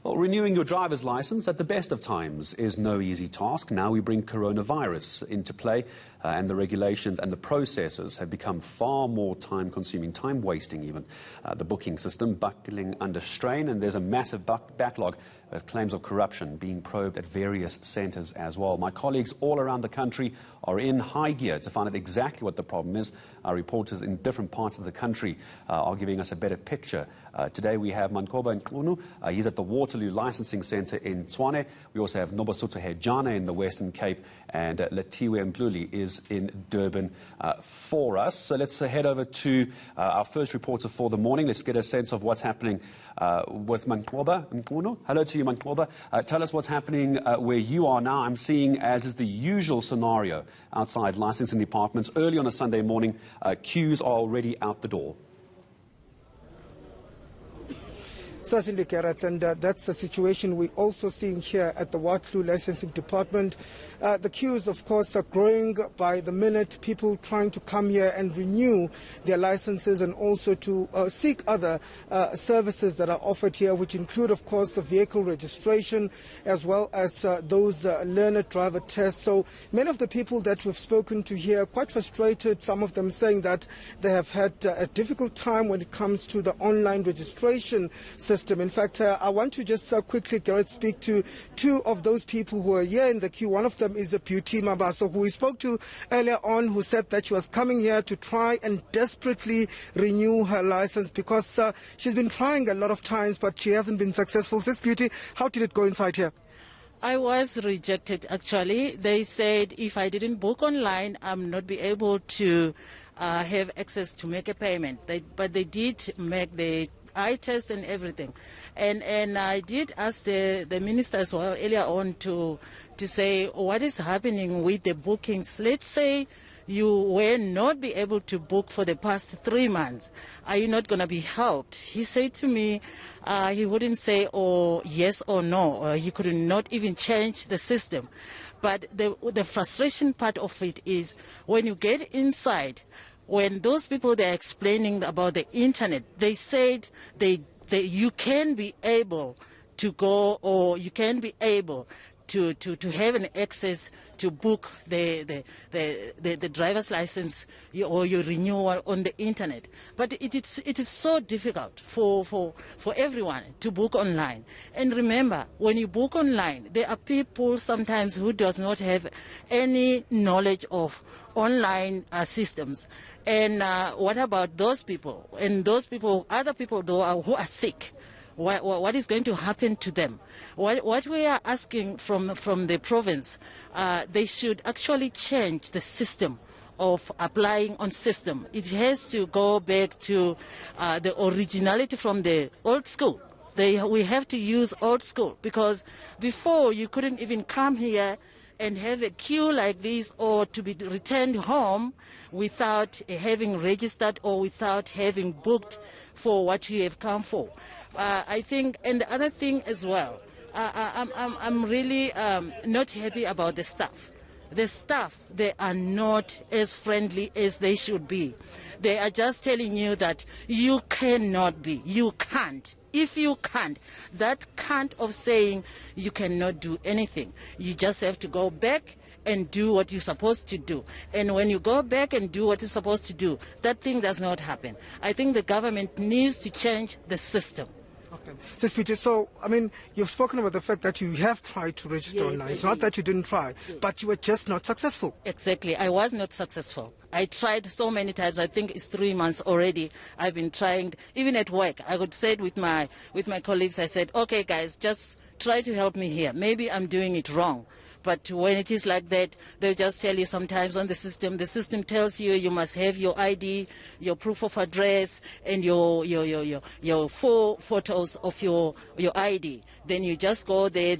Well, renewing your driver's license at the best of times is no easy task. Now we bring coronavirus into play, and the regulations and the processes have become far more time-consuming, time-wasting even. The booking system buckling under strain, and there's a massive backlog with claims of corruption being probed at various centres as well. My colleagues all around the country are in high gear to find out exactly what the problem is. Our reporters in different parts of the country are giving us a better picture. Today we have Mankoba Nkunu. He's at the Waterloo Licensing Centre in Tshwane. We also have Nobasotho Hejana in the Western Cape, and Latiwe Mdluli is in Durban for us. So let's head over to our first reporter for the morning. Let's get a sense of what's happening with Mankoba Nkunu. Hello to you, Mankoba. Tell us what's happening where you are now. I'm seeing, as is the usual scenario outside licensing departments, early on a Sunday morning, queues are already out the door. Certainly, Gareth, and that's the situation we're also seeing here at the Waterloo Licensing Department. The queues, of course, are growing by the minute, people trying to come here and renew their licenses and also to seek other services that are offered here, which include, of course, the vehicle registration as well as those learner driver tests. So many of the people that we've spoken to here are quite frustrated, some of them saying that they have had a difficult time when it comes to the online registration system. In fact, I want to just quickly, Gareth, speak to two of those people who are here in the queue. One of them is a Beauty Mabaso, who we spoke to earlier on, who said that she was coming here to try and desperately renew her license because she's been trying a lot of times, but she hasn't been successful. This Beauty, how did it go inside here? I was rejected, actually. They said if I didn't book online, I'm not be able to have access to make a payment. But they did make the eye test and everything, and I did ask the minister as well earlier on to say what is happening with the bookings. Let's say you will not be able to book for the past 3 months. Are you not going to be helped? He said to me he wouldn't say yes or no. He could not even change the system. But the frustration part of it is when you get inside, when those people they're explaining about the internet, they said you can be able to go, or you can be able to have an access to book the driver's license or your renewal on the internet. But it is so difficult for everyone to book online. And remember, when you book online, there are people sometimes who does not have any knowledge of online systems. And what about those people? And those people, other people though, who are sick? What is going to happen to them? What we are asking from the province, they should actually change the system of applying on system. It has to go back to the originality from the old school. We have to use old school, because before you couldn't even come here and have a queue like this, or to be returned home without having registered or without having booked for what you have come for. I think, and the other thing as well, I'm really not happy about the staff. The staff, they are not as friendly as they should be. They are just telling you that you cannot be, you can't. If you can't, that can't of saying you cannot do anything. You just have to go back and do what you're supposed to do. And when you go back and do what you're supposed to do, that thing does not happen. I think the government needs to change the system. Okay. Sis Peter, so, I mean, you've spoken about the fact that you have tried to register online. It's not that you didn't try, but you were just not successful. Exactly. I was not successful. I tried so many times. I think it's 3 months already. I've been trying, even at work. I would say it with my colleagues. I said, okay, guys, just try to help me here. Maybe I'm doing it wrong. But when it is like that, they'll just tell you sometimes on the system tells you you must have your ID, your proof of address, and your 4 photos of your ID. Then you just go there.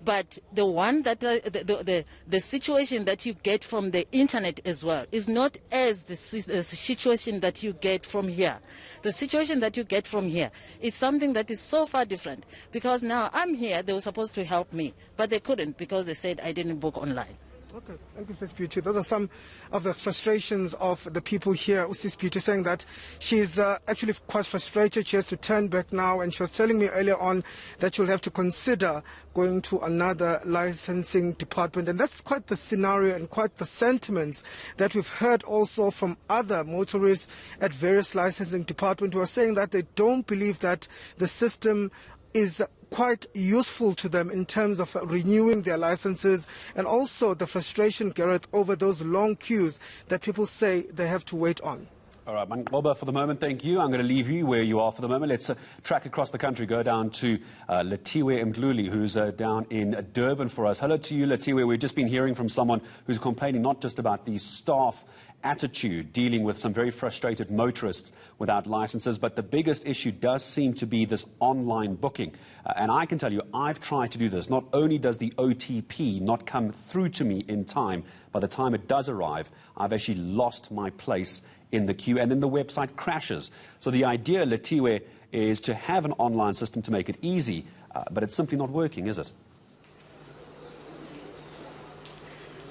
But the one that the situation that you get from the internet as well is not as the situation that you get from here. The situation that you get from here is something that is so far different, because now I'm here. They were supposed to help me, but they couldn't, because they said I didn't book online. Okay, thank you, Sis Beauty. Those are some of the frustrations of the people here. Sis Beauty saying that she's actually quite frustrated. She has to turn back now, and she was telling me earlier on that she'll have to consider going to another licensing department. And that's quite the scenario and quite the sentiments that we've heard also from other motorists at various licensing departments who are saying that they don't believe that the system is quite useful to them in terms of renewing their licenses, and also the frustration, Gareth, over those long queues that people say they have to wait on. All right, Manqoba, for the moment, thank you. I'm going to leave you where you are for the moment. Let's track across the country, go down to Latiwe Mdluli, who's down in Durban for us. Hello to you, Latiwe. We've just been hearing from someone who's complaining not just about the staff attitude, dealing with some very frustrated motorists without licenses, but the biggest issue does seem to be this online booking. And I can tell you, I've tried to do this. Not only does the OTP not come through to me in time, by the time it does arrive, I've actually lost my place in the queue, and then the website crashes. So the idea, Latiwe, is to have an online system to make it easy, but it's simply not working, is it?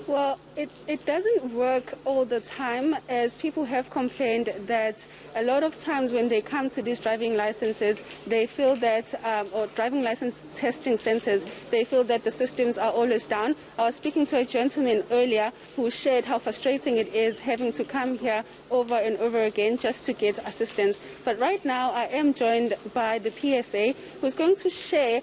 Well, it doesn't work all the time, as people have complained that a lot of times when they come to these driving licenses, they feel that, or driving license testing centers, they feel that the systems are always down. I was speaking to a gentleman earlier who shared how frustrating it is having to come here over and over again just to get assistance. But right now I am joined by the PSA, who's going to share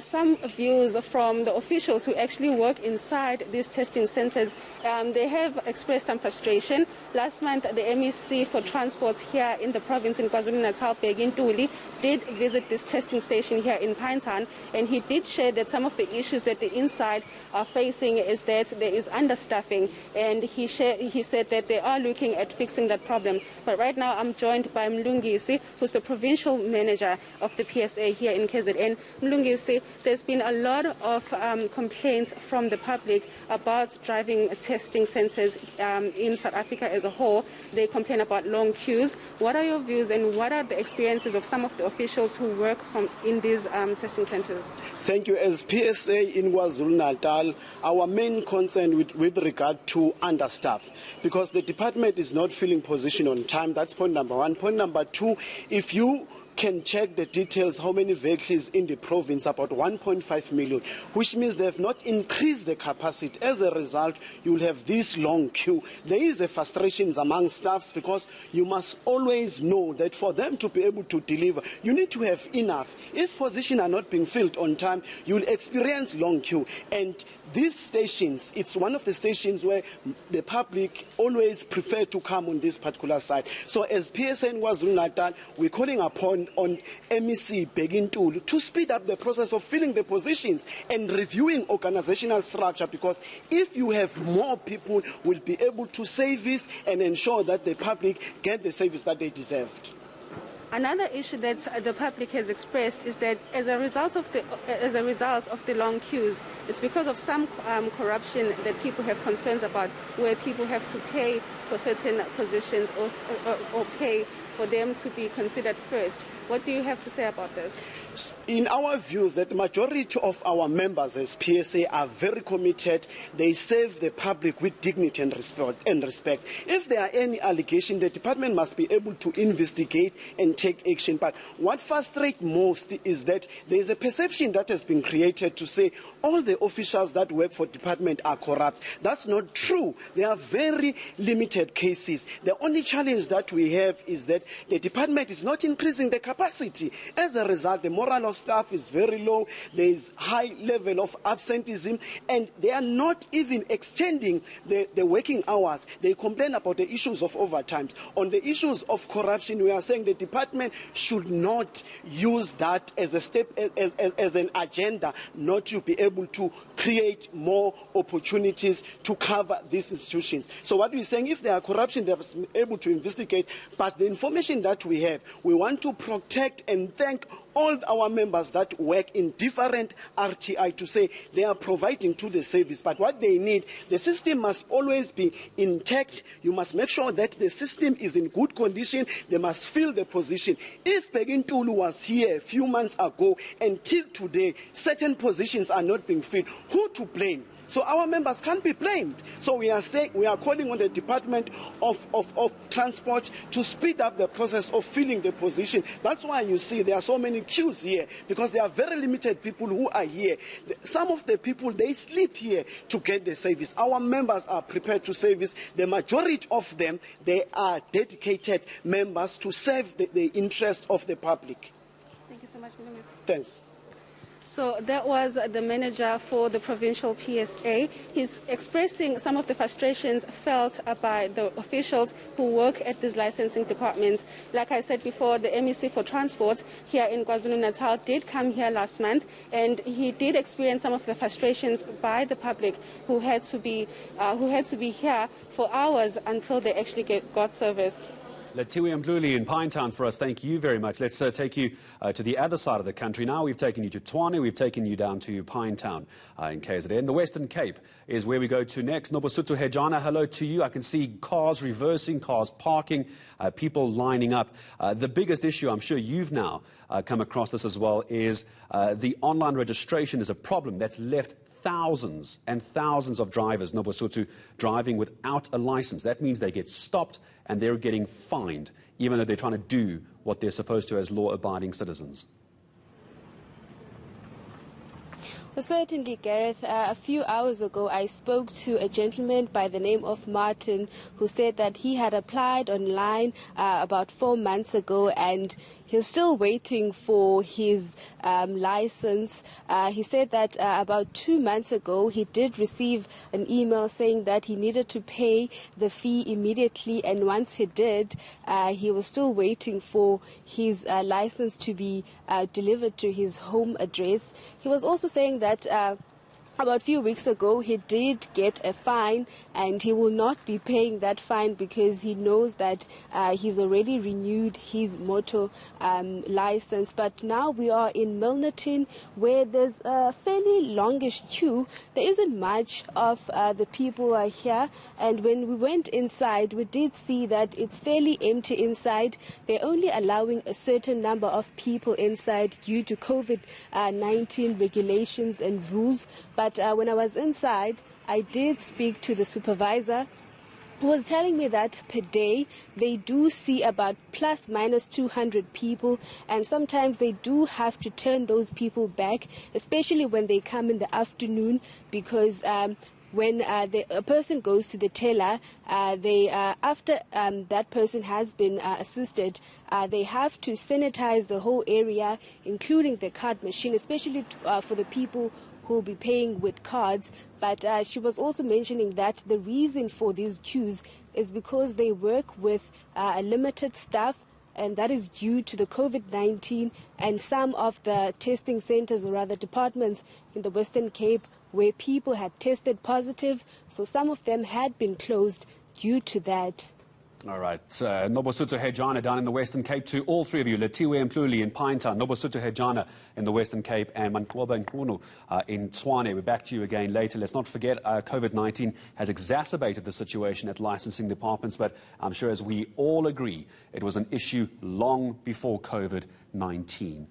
some views from the officials who actually work inside these testing centers. They have expressed some frustration. Last month, the MEC for Transport here in the province in KwaZulu-Natal, Begintuli, did visit this testing station here in Pinetown, and he did share that some of the issues that the inside are facing is that there is understaffing, and he said that they are looking at fixing that problem. But right now, I'm joined by Mlungisi, who's the provincial manager of the PSA here in KZN. Mlungisi, there's been a lot of complaints from the public about driving testing centers in South Africa as a whole. They complain about long queues. What are your views, and what are the experiences of some of the officials who work in these testing centers? Thank you. As PSA in KwaZulu-Natal, our main concern with regard to understaff, because the department is not filling position on time. That's point number one. Point number two, if you can check the details, how many vehicles in the province, about 1.5 million, which means they have not increased the capacity. As a result, you will have this long queue. There is a frustration among staffs, because you must always know that for them to be able to deliver, you need to have enough. If positions are not being filled on time, you will experience long queue. And these stations, it's one of the stations where the public always prefer to come on this particular site. So as PSA in KwaZulu-Natal, we're calling upon MEC Begintuli to speed up the process of filling the positions and reviewing organizational structure, because if you have more people, will be able to service and ensure that the public get the service that they deserved. Another issue that the public has expressed is that as a result of the long queues, it's because of some corruption that people have concerns about, where people have to pay for certain positions or pay for them to be considered first. What do you have to say about this? In our views, that the majority of our members as PSA are very committed. They serve the public with dignity and respect. If there are any allegations, the department must be able to investigate and take action. But what frustrates most is that there is a perception that has been created to say all the officials that work for the department are corrupt. That's not true. There are very limited cases. The only challenge that we have is that the department is not increasing the capacity. As a result, the moral of staff is very low. There is high level of absenteeism, and they are not even extending the working hours. They complain about the issues of overtime. On the issues of corruption, we are saying the department should not use that as a step, as an agenda, not to be able to create more opportunities to cover these institutions. So what we're saying, if there are corruption, they are able to investigate. But the information that we have, we want to protect and thank all our members that work in different RTI to say they are providing to the service. But what they need, the system must always be intact. You must make sure that the system is in good condition. They must fill the position. If Begintulu was here a few months ago until today, certain positions are not being filled, who to blame? So our members can't be blamed. So we are calling on the Department of Transport to speed up the process of filling the position. That's why you see there are so many queues here, because there are very limited people who are here. Some of the people, they sleep here to get the service. Our members are prepared to service. The majority of them, they are dedicated members to serve the interest of the public. Thank you so much, Minister. Thanks. So that was the manager for the provincial PSA. He's expressing some of the frustrations felt by the officials who work at these licensing departments. Like I said before, the MEC for Transport here in KwaZulu-Natal did come here last month, and he did experience some of the frustrations by the public who had to be here for hours until they actually got service. Letiwe Mdluli in Pinetown for us. Thank you very much. Let's take you to the other side of the country now. We've taken you to Tshwane. We've taken you down to Pinetown in KZN. The Western Cape is where we go to next. Nobosuthu Hejana, hello to you. I can see cars reversing, cars parking, people lining up. The biggest issue, I'm sure you've now come across this as well, is the online registration is a problem that's left thousands and thousands of drivers, Nobosuthu, driving without a license. That means they get stopped and they're getting fined, even though they're trying to do what they're supposed to as law-abiding citizens. Well, certainly, Gareth. A few hours ago, I spoke to a gentleman by the name of Martin who said that he had applied online about 4 months ago, and he's still waiting for his license. He said that about 2 months ago, he did receive an email saying that he needed to pay the fee immediately, and once he did, he was still waiting for his license to be delivered to his home address. He was also saying that about a few weeks ago, he did get a fine, and he will not be paying that fine because he knows that he's already renewed his motor license. But now we are in Milnerton, where there's a fairly longish queue. There isn't much of the people are here, and when we went inside, we did see that it's fairly empty inside. They're only allowing a certain number of people inside due to COVID-19 regulations and rules. But when I was inside, I did speak to the supervisor, who was telling me that per day they do see about plus minus 200 people, and sometimes they do have to turn those people back, especially when they come in the afternoon, because when a person goes to the teller, after that person has been assisted, they have to sanitize the whole area, including the card machine, especially for the people who will be paying with cards. But she was also mentioning that the reason for these queues is because they work with a limited staff, and that is due to the COVID-19 and some of the testing centers, or rather departments in the Western Cape, where people had tested positive. So some of them had been closed due to that. All right. Nobosuthu Hejana down in the Western Cape. To all three of you, Letiwe Mdluli in Pinetown, Nobosuthu Hejana in the Western Cape, and Manqoba Nkunu in Tshwane. We're back to you again later. Let's not forget COVID-19 has exacerbated the situation at licensing departments, but I'm sure as we all agree, it was an issue long before COVID-19